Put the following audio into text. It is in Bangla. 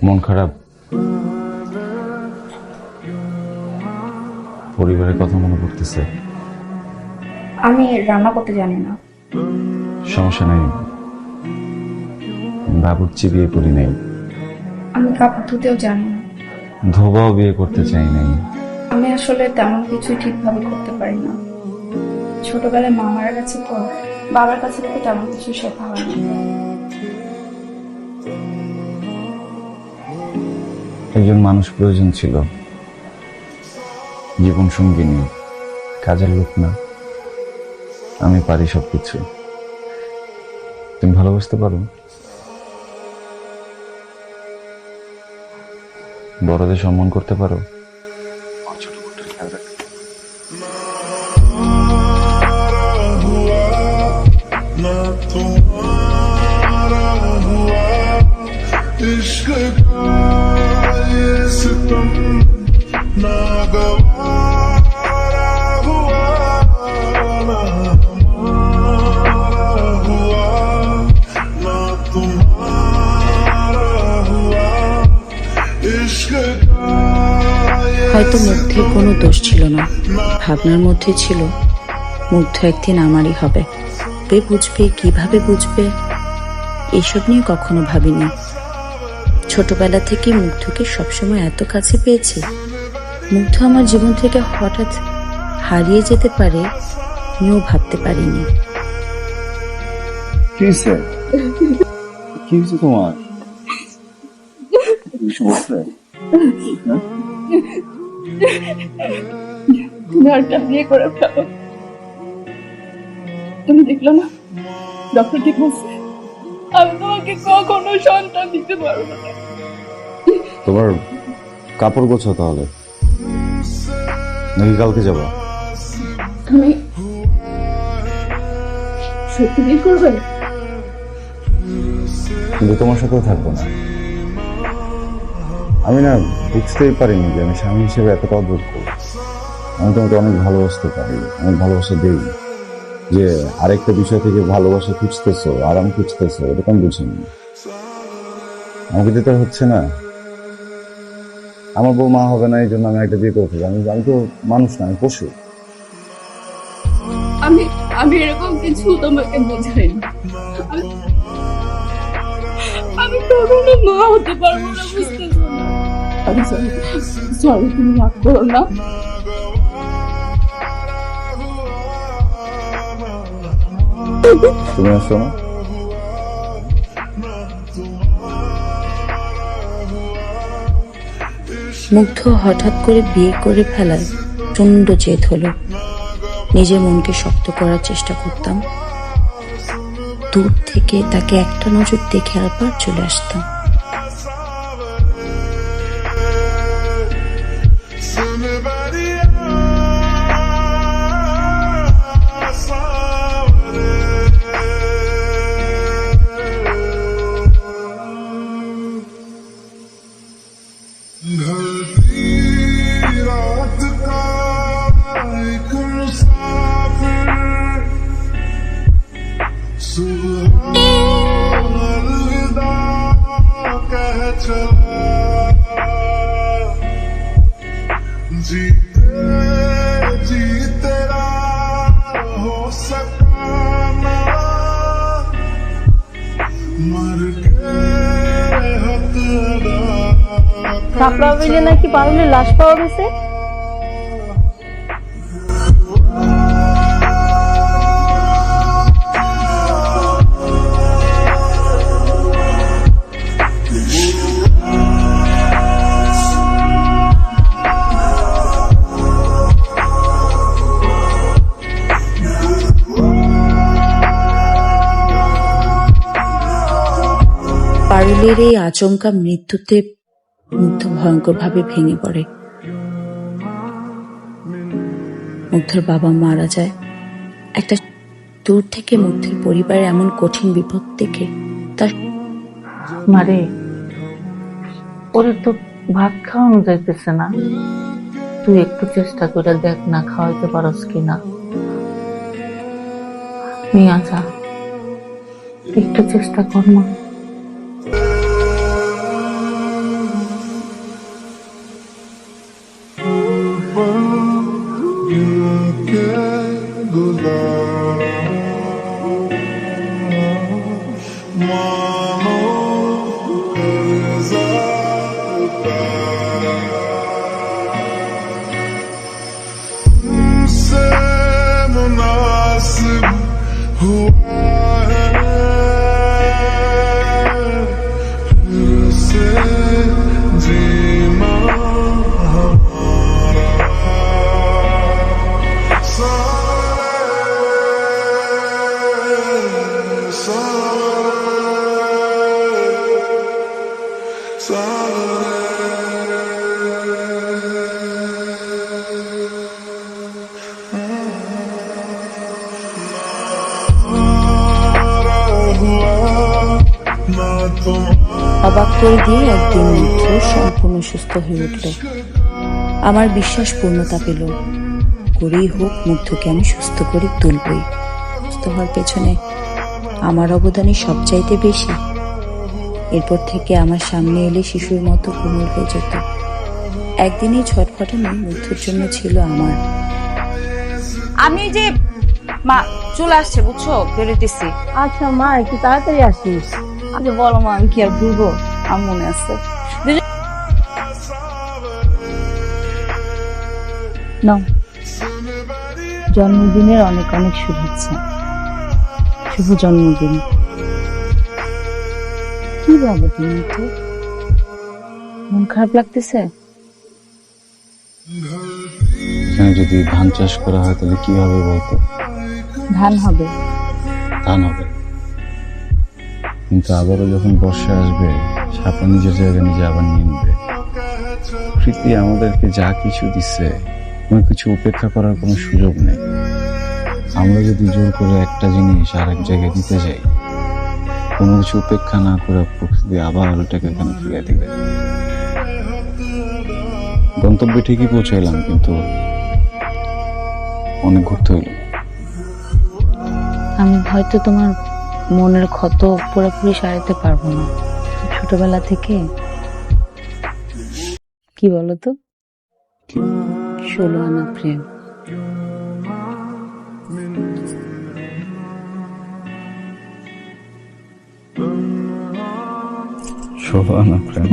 মন খারাপ? পরিবারের কথা মনে পড়তেছে? আমি রান্না করতে জানি না। সমস্যা নাই, বাবুর্চি বিয়ে করি নাই। আমি কাপড় ধুতেও জানি না। ধোবাও বিয়ে করতে চাই নাই। আমি আসলে তেমন কিছু ঠিকভাবে করতে পারি না। ছোটবেলায় মা মারা গেছে তো, বাবার কাছে থেকে তেমন কিছু শেখা হয় না। একজন মানুষ প্রয়োজন ছিল, জীবন সঙ্গিনী, কাজের লোক না। আমি পারি সবকিছু। তুমি ভালোবাসতে পারো? বড়দের সম্মান করতে পারো? ছোট ছোট খেয়াল রাখতে ना तुम्हारा हुआ इश्क का ये सितम ना गवारा हुआ ना हमारा हुआ ना तुम्हारा हुआ इश्क का হয়তো মুগ্ধের কোনো দোষ ছিল না, ভাবনার মধ্যে ছিল মুগ্ধ একদিন আমারই হবে। কে বুঝবে, কিভাবে বুঝবে, এইসব নিয়ে কখনো ভাবিনি। ছোটবেলা থেকে মুগ্ধকে সবসময় এত কাছে পেয়েছি। মুগ্ধ আমার জীবন থেকে হঠাৎ হারিয়ে যেতে পারে আমিও ভাবতে পারিনি। কি হয়েছে? কি হয়েছে তোমার? তুমি আরেকটা বিয়ে করে ফেলো। তুমি দেখলো না ডক্টর ঠিক বলছে, আমি তোমাকে কখনো সন্তান দিতে পারবো না। তোমার কাপড় গোছো তাহলে, নাকি কালকে যাবা? তুমি সত্যি বিয়ে করবে? কিন্তু তোমার সাথেও থাকবো না। আমি না বুঝতেই পারিনি যে আমি স্বামী হিসেবে এতটা অযোগ্য। আমি তোমাকে অনেক ভালোবাসতে পারি, অনেক ভালোবাসা দিই। যে আরেকটা বিষয় থেকে ভালোবাসা খুঁজতেছো, আরাম খুঁজতেছো, এরকম বুঝিনি। আমাকে দিতে হচ্ছে না। আমার বউ মা হবে না, এই জন্য আমি একটা বিয়ে করে ফেলি। আমি তো মানুষ না, আমি পশু। আমি এরকম কিছু তোমাকে বোঝাই না। আমি কখনো মা হতে পারবো না, বুঝতেছো না? আমি সরি, তুমি রাগ করো না। তুমি আসছো না? মুগ্ধ হঠাৎ করে বিয়ে করে ফেলায় প্রচন্ড জেদ হলো। নিজের মনকে শক্ত করার চেষ্টা করতাম, দূর থেকে তাকে একটা নজর দেখে আবার চলে আসতাম। ढलती रात का एक मुसाफिर सुबह अलविदा कह चला, जीते जी तेरा हो सका ना, मर गए हद अदा কাপড়া মিলে নাকি পারুলের লাশ পাওয়া গেছে। পারুলের এই আচমকা মৃত্যুতে মুগ্ধ ভয়ঙ্কর ভাবে ভেঙে পড়ে। মুগ্ধের বাবা মারা যায়। একটা দূর থেকে মুগ্ধের পরিবারে এমন কঠিন বিপদ দেখে তার মারে, ওরে তো ভাত খাওয়ানো যাইতেছে না। তুই একটু চেষ্টা করে দেখ না, খাওয়াইতে পারস কিনা। নিয়ে আসা, একটু চেষ্টা কর মা। ना तुम অবাক করে দিয়ে একদিন মুগ্ধ সম্পূর্ণ সুস্থ হয়ে উঠল। আমার বিশ্বাস পূর্ণতা পেল, করেই হোক মুগ্ধকে আমি সুস্থ করে তুলবই। সুস্থ হওয়ার পেছনে আমার অবদানই সবচাইতে বেশি। এরপর থেকে আমার সামনে এলে শিশুর মতো কোমল হয়ে যেত। একদিনই ছটফটানি মুগ্ধর জন্য ছিল আমার। আমি এই যে মা চলে আসছে বুঝছো, বেরোতেছি। আচ্ছা মা, একটু তাড়াতাড়ি আসিস। আচ্ছা বলো মা, আমি কি আর ভুলবো, আমার মনে আছে। নাও, জন্মদিনের অনেক অনেক শুভেচ্ছা। শুভ জন্মদিন। কি বাবা তুমি তো মন খারাপ লাগতেছে? এখানে যদি ধান চাষ করা হয় তাহলে কি হবে বলতো? ধান হবে। ধান হবে, কিন্তু আবারও যখন বর্ষা আসবে সাপা নিজের জায়গা নিজে আবার নিয়ে নেবে। প্রকৃতি আমাদেরকে যা কিছু দিচ্ছে কোনো কিছু উপেক্ষা করার কোনো সুযোগ নেই। আমরা যদি জোর করে একটা জিনিস আর এক জায়গায় দিতে যাই, কোনো কিছু উপেক্ষা না করে প্রকৃতি আবার ওটাকে এখানে ফিরিয়ে দিবে। গন্তব্যে ঠিকই পৌঁছাইলাম, কিন্তু অনেক ঘুরতে হইল। আমি হয়তো তোমার মনের ক্ষত পুরোপুরি সারাতে পারবো না। ছোটবেলা থেকে কি বলতো, 16 আনা প্রেম। শোভা না প্রেম।